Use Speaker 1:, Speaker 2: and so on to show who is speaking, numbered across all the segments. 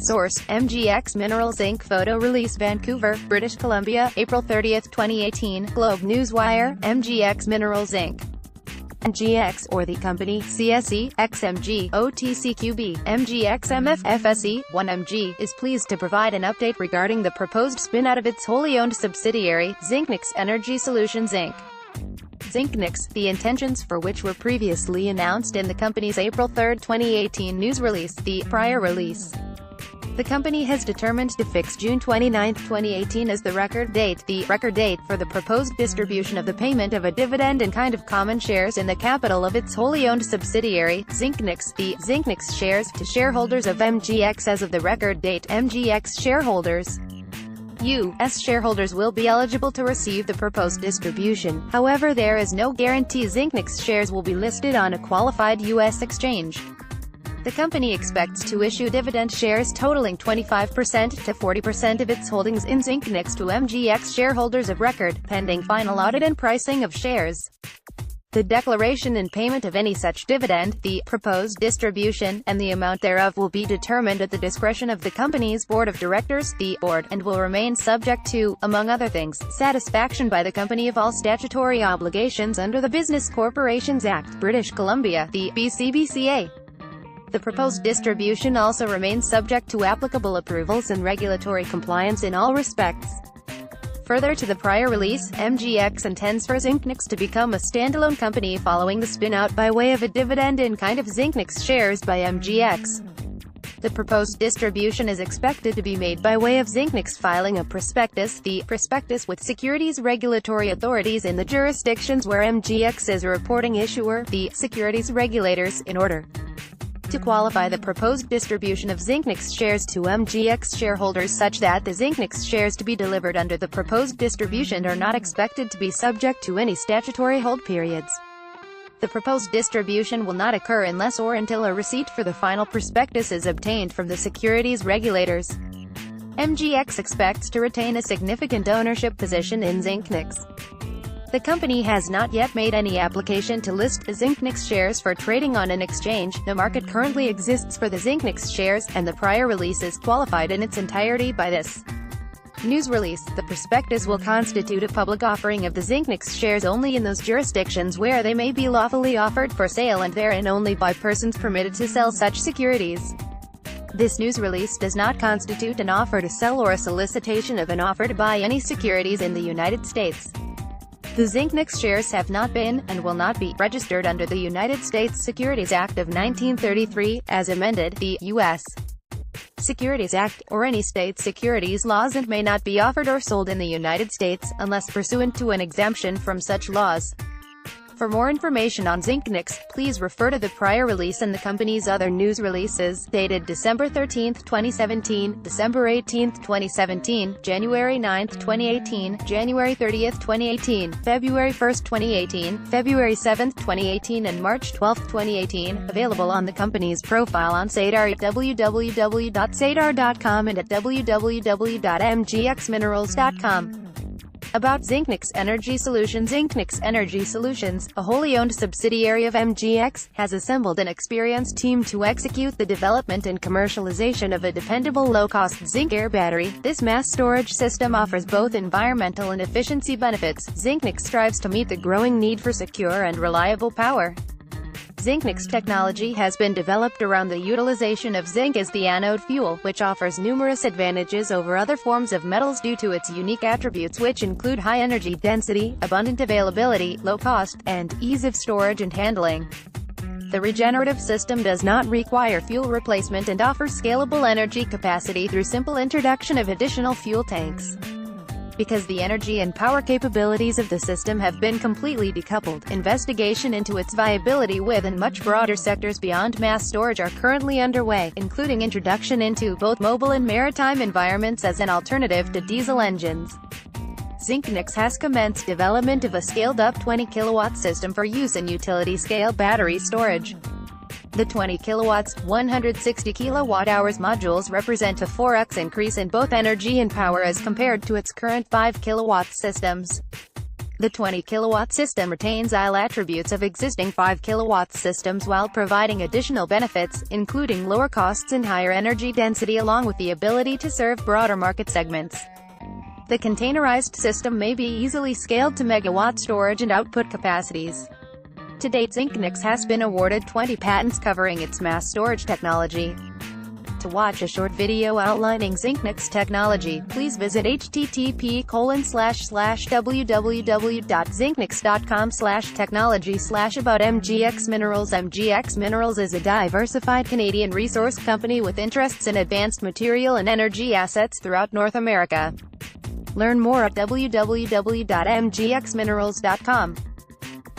Speaker 1: Source: MGX Minerals Inc. Photo release Vancouver, British Columbia, April 30, 2018. Globe NEWSWIRE, MGX Minerals Inc. MGX, or the company, CSE, XMG, OTCQB, MGXMF, FSE, 1MG, is pleased to provide an update regarding the proposed spin-out of its wholly-owned subsidiary, ZincNyx Energy Solutions Inc. ZincNyx, the intentions for which were previously announced in the company's April 3, 2018 news release, the prior release. The company has determined to fix June 29, 2018 as the record date for the proposed distribution of the payment of a dividend in kind of common shares in the capital of its wholly owned subsidiary, ZincNyx. The ZincNyx shares to shareholders of MGX as of the record date. MGX shareholders, U.S. shareholders will be eligible to receive the proposed distribution. However, there is no guarantee ZincNyx shares will be listed on a qualified U.S. exchange. The company expects to issue dividend shares totaling 25% to 40% of its holdings in ZincNyx to MGX shareholders of record, pending final audit and pricing of shares. The declaration and payment of any such dividend, the proposed distribution, and the amount thereof will be determined at the discretion of the company's board of directors, the board, and will remain subject to, among other things, satisfaction by the company of all statutory obligations under the Business Corporations Act, British Columbia, the BCBCA. The proposed distribution also remains subject to applicable approvals and regulatory compliance in all respects. Further to the prior release, MGX intends for ZincNyx to become a standalone company following the spin-out by way of a dividend in kind of ZincNyx shares by MGX. The proposed distribution is expected to be made by way of ZincNyx filing a prospectus, the prospectus with securities regulatory authorities in the jurisdictions where MGX is a reporting issuer, the securities regulators, in order to qualify the proposed distribution of ZincNyx shares to MGX shareholders such that the ZincNyx shares to be delivered under the proposed distribution are not expected to be subject to any statutory hold periods. The proposed distribution will not occur unless or until a receipt for the final prospectus is obtained from the securities regulators. MGX expects to retain a significant ownership position in ZincNyx. The company has not yet made any application to list the ZincNyx shares for trading on an exchange. No market currently exists for the ZincNyx shares, and the prior release is qualified in its entirety by this news release. The prospectus will constitute a public offering of the ZincNyx shares only in those jurisdictions where they may be lawfully offered for sale and therein only by persons permitted to sell such securities. This news release does not constitute an offer to sell or a solicitation of an offer to buy any securities in the United States. The ZincNyx shares have not been, and will not be, registered under the United States Securities Act of 1933, as amended, the U.S. Securities Act, or any state securities laws, and may not be offered or sold in the United States, unless pursuant to an exemption from such laws. For more information on ZincNyx, please refer to the prior release and the company's other news releases, dated December 13, 2017, December 18, 2017, January 9, 2018, January 30, 2018, February 1, 2018, February 7, 2018 and March 12, 2018, available on the company's profile on SEDAR at www.sedar.com and at www.mgxminerals.com. About ZincNyx Energy Solutions. ZincNyx Energy Solutions, a wholly owned subsidiary of MGX, has assembled an experienced team to execute the development and commercialization of a dependable low-cost zinc-air battery. This mass storage system offers both environmental and efficiency benefits. ZincNyx strives to meet the growing need for secure and reliable power. ZincNyx technology has been developed around the utilization of zinc as the anode fuel, which offers numerous advantages over other forms of metals due to its unique attributes, which include high energy density, abundant availability, low cost, and ease of storage and handling. The regenerative system does not require fuel replacement and offers scalable energy capacity through simple introduction of additional fuel tanks. Because the energy and power capabilities of the system have been completely decoupled, investigation into its viability with and much broader sectors beyond mass storage are currently underway, including introduction into both mobile and maritime environments as an alternative to diesel engines. ZincNyx has commenced development of a scaled-up 20 kW system for use in utility-scale battery storage. The 20 kW, 160 kWh modules represent a 4x increase in both energy and power as compared to its current 5 kW systems. The 20-kilowatt system retains all attributes of existing 5-kilowatt systems while providing additional benefits, including lower costs and higher energy density along with the ability to serve broader market segments. The containerized system may be easily scaled to megawatt storage and output capacities. To date, ZincNyx has been awarded 20 patents covering its mass storage technology. To watch a short video outlining ZincNyx technology, please visit http://www.zincnyx.com/technology/about MGX Minerals. MGX Minerals is a diversified Canadian resource company with interests in advanced material and energy assets throughout North America. Learn more at www.mgxminerals.com.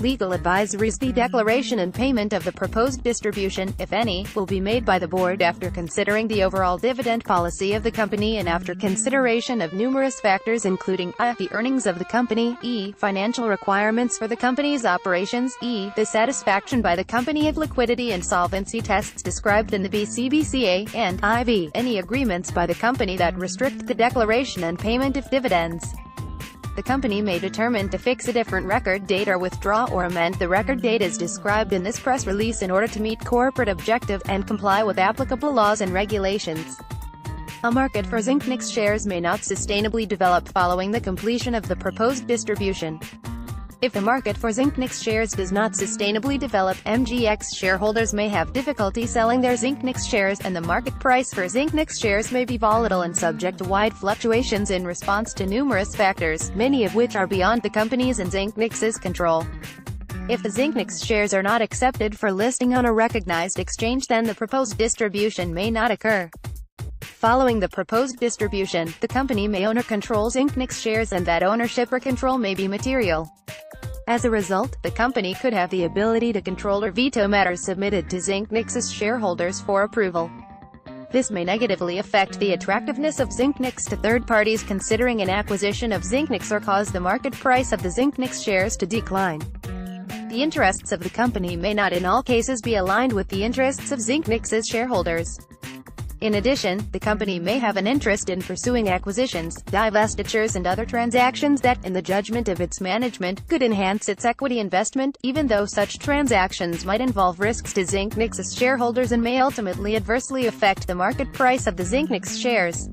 Speaker 1: Legal advisories. The declaration and payment of the proposed distribution, if any, will be made by the board after considering the overall dividend policy of the company and after consideration of numerous factors including a. the earnings of the company, e. financial requirements for the company's operations, e. the satisfaction by the company of liquidity and solvency tests described in the BCBCA, and iv. any agreements by the company that restrict the declaration and payment of dividends. The company may determine to fix a different record date or withdraw or amend the record date as described in this press release in order to meet corporate objective and comply with applicable laws and regulations. A market for ZincNyx shares may not sustainably develop following the completion of the proposed distribution. If the market for ZincNyx shares does not sustainably develop, MGX shareholders may have difficulty selling their ZincNyx shares, and the market price for ZincNyx shares may be volatile and subject to wide fluctuations in response to numerous factors, many of which are beyond the company's and ZincNyx's control. If the ZincNyx shares are not accepted for listing on a recognized exchange, then the proposed distribution may not occur. Following the proposed distribution, the company may own or control ZincNyx shares, and that ownership or control may be material. As a result, the company could have the ability to control or veto matters submitted to ZincNyx's shareholders for approval. This may negatively affect the attractiveness of ZincNyx to third parties considering an acquisition of ZincNyx or cause the market price of the ZincNyx shares to decline. The interests of the company may not in all cases be aligned with the interests of ZincNyx's shareholders. In addition, the company may have an interest in pursuing acquisitions, divestitures and other transactions that, in the judgment of its management, could enhance its equity investment, even though such transactions might involve risks to ZincNyx's shareholders and may ultimately adversely affect the market price of the ZincNyx shares.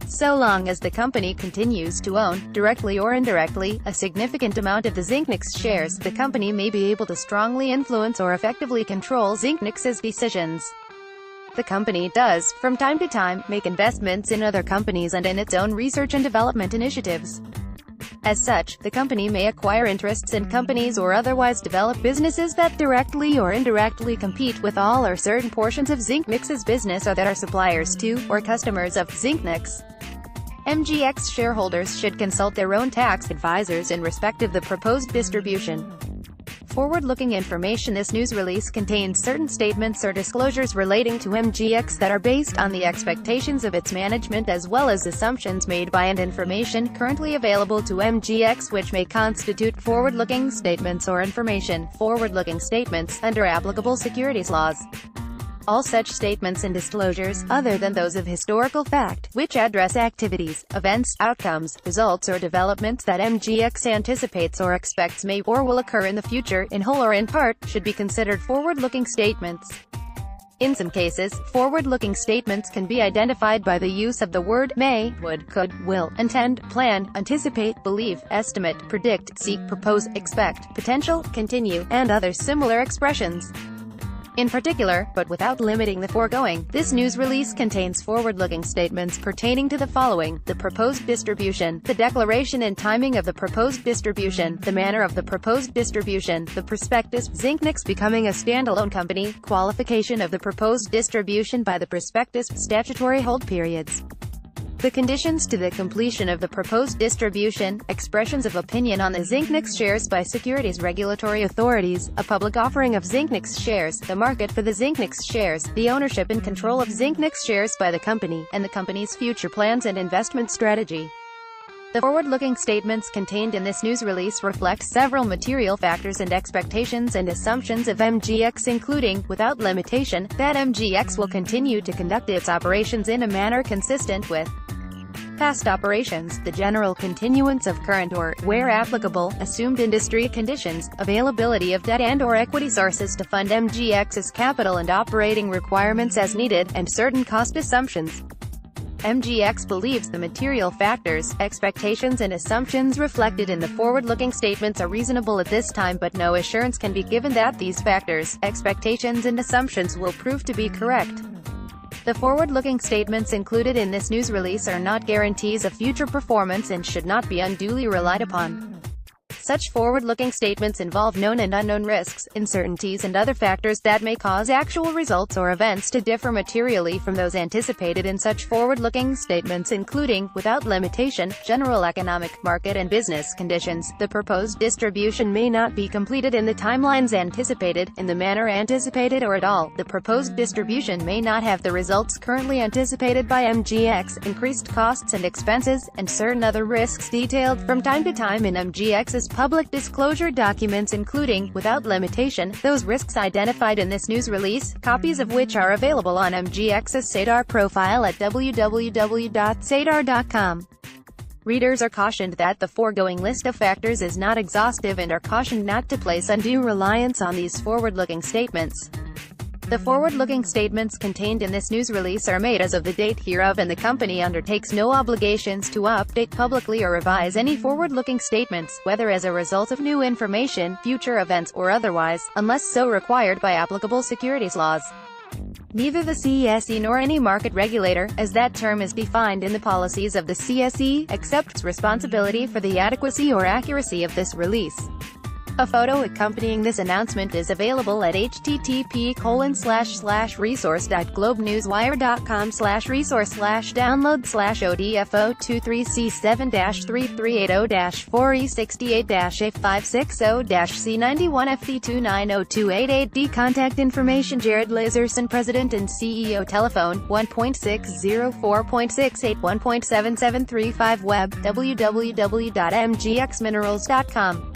Speaker 1: So long as the company continues to own, directly or indirectly, a significant amount of the ZincNyx shares, the company may be able to strongly influence or effectively control ZincNyx's decisions. The company does, from time to time, make investments in other companies and in its own research and development initiatives. As such, the company may acquire interests in companies or otherwise develop businesses that directly or indirectly compete with all or certain portions of ZincNyx's business or that are suppliers to, or customers of, ZincNyx. MGX shareholders should consult their own tax advisors in respect of the proposed distribution. Forward-looking information. This news release contains certain statements or disclosures relating to MGX that are based on the expectations of its management as well as assumptions made by and information currently available to MGX which may constitute forward-looking statements or information, forward-looking statements, under applicable securities laws. All such statements and disclosures, other than those of historical fact, which address activities, events, outcomes, results or developments that MGX anticipates or expects may or will occur in the future, in whole or in part, should be considered forward-looking statements. In some cases, forward-looking statements can be identified by the use of the word may, would, could, will, intend, plan, anticipate, believe, estimate, predict, seek, propose, expect, potential, continue, and other similar expressions. In particular, but without limiting the foregoing, this news release contains forward-looking statements pertaining to the following: the proposed distribution, the declaration and timing of the proposed distribution, the manner of the proposed distribution, the prospectus, ZincNyx becoming a standalone company, qualification of the proposed distribution by the prospectus, statutory hold periods, the conditions to the completion of the proposed distribution, expressions of opinion on the ZincNyx shares by securities regulatory authorities, a public offering of ZincNyx shares, the market for the ZincNyx shares, the ownership and control of ZincNyx shares by the company, and the company's future plans and investment strategy. The forward-looking statements contained in this news release reflect several material factors and expectations and assumptions of MGX including, without limitation, that MGX will continue to conduct its operations in a manner consistent with past operations, the general continuance of current or, where applicable, assumed industry conditions, availability of debt and/or equity sources to fund MGX's capital and operating requirements as needed, and certain cost assumptions. MGX believes the material factors, expectations and assumptions reflected in the forward-looking statements are reasonable at this time, but no assurance can be given that these factors, expectations and assumptions will prove to be correct. The forward-looking statements included in this news release are not guarantees of future performance and should not be unduly relied upon. Such forward-looking statements involve known and unknown risks, uncertainties and other factors that may cause actual results or events to differ materially from those anticipated in such forward-looking statements, including, without limitation, general economic, market and business conditions. The proposed distribution may not be completed in the timelines anticipated, in the manner anticipated or at all. The proposed distribution may not have the results currently anticipated by MGX, increased costs and expenses, and certain other risks detailed from time to time in MGX's public disclosure documents, including, without limitation, those risks identified in this news release, copies of which are available on MGX's SEDAR profile at www.sedar.com. Readers are cautioned that the foregoing list of factors is not exhaustive and are cautioned not to place undue reliance on these forward-looking statements. The forward-looking statements contained in this news release are made as of the date hereof, and the company undertakes no obligations to update publicly or revise any forward-looking statements, whether as a result of new information, future events, or otherwise, unless so required by applicable securities laws. Neither the CSE nor any market regulator, as that term is defined in the policies of the CSE, accepts responsibility for the adequacy or accuracy of this release. A photo accompanying this announcement is available at http://resource.globnewswire.com/resource/download/ODFO23C7-338-560-C91FD2902888D. Contact information: Jared Lazerson, President and CEO. Telephone 1.604.68 1.7735. Web www.mgxminerals.com.